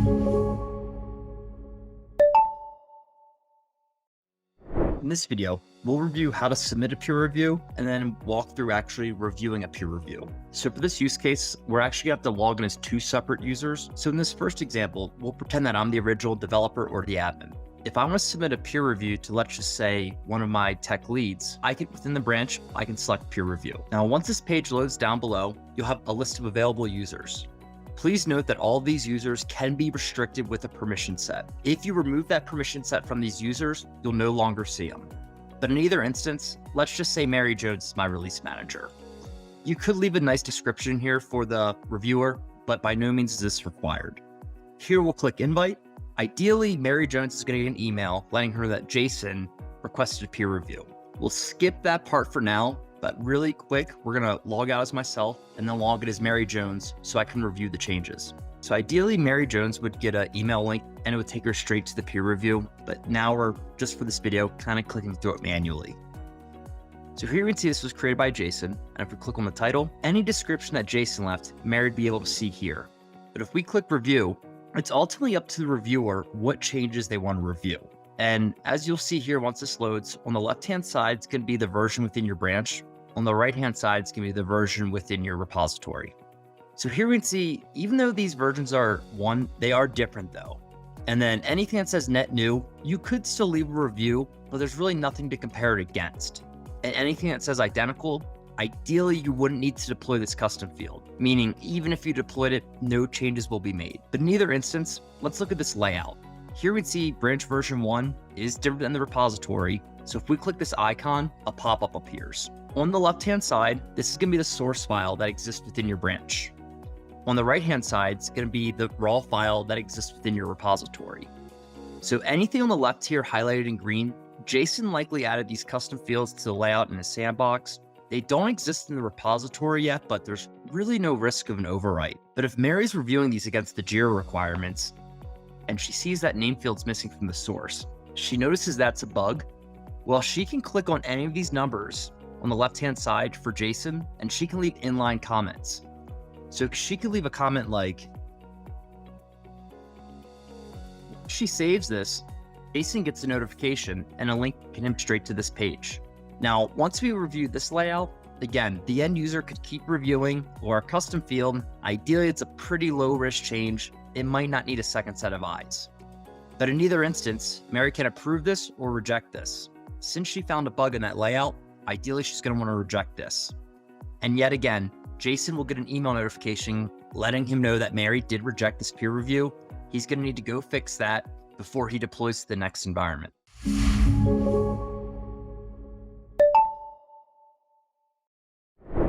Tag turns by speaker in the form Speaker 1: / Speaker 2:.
Speaker 1: In this video, we'll review how to submit a peer review and then walk through actually reviewing a peer review. So for this use case, we're actually going to have to log in as two separate users. So in this first example, we'll pretend that I'm the original developer or the admin. If I want to submit a peer review to, let's just say, one of my tech leads, within the branch, I can select peer review. Now, once this page loads down below, you'll have a list of available users. Please note that all of these users can be restricted with a permission set. If you remove that permission set from these users, you'll no longer see them. But in either instance, let's just say Mary Jones is my release manager. You could leave a nice description here for the reviewer, but by no means is this required. Here we'll click invite. Ideally, Mary Jones is going to get an email letting her that Jason requested a peer review. We'll skip that part for now. But really quick, we're going to log out as myself and then log in as Mary Jones so I can review the changes. So ideally, Mary Jones would get an email link and it would take her straight to the peer review. But now we're, just for this video, kind of clicking through it manually. So here we can see this was created by Jason. And if we click on the title, any description that Jason left, Mary would be able to see here. But if we click review, it's ultimately up to the reviewer what changes they want to review. And as you'll see here, once this loads, on the left-hand side, it's going to be the version within your branch. On the right-hand side, it's going to be the version within your repository. So here we can see, even though these versions are one, they are different though. And then anything that says net new, you could still leave a review, but there's really nothing to compare it against. And anything that says identical, ideally, you wouldn't need to deploy this custom field, meaning even if you deployed it, no changes will be made. But in either instance, let's look at this layout. Here we see branch version 1 is different than the repository. So if we click this icon, a pop-up appears. On the left-hand side, this is going to be the source file that exists within your branch. On the right-hand side, it's going to be the raw file that exists within your repository. So anything on the left here highlighted in green, Jason likely added these custom fields to the layout in a sandbox. They don't exist in the repository yet, but there's really no risk of an overwrite. But if Mary's reviewing these against the JIRA requirements, and she sees that name field's missing from the source, she notices that's a bug. Well, she can click on any of these numbers on the left-hand side for Jason, and she can leave inline comments. So she could leave a comment like, she saves this, Jason gets a notification and a link can him straight to this page. Now, once we review this layout, again, the end user could keep reviewing or a custom field. Ideally, it's a pretty low risk change. It might not need a second set of eyes. But in either instance, Mary can approve this or reject this. Since she found a bug in that layout, ideally she's going to want to reject this. And yet again, Jason will get an email notification letting him know that Mary did reject this peer review. He's going to need to go fix that before he deploys to the next environment.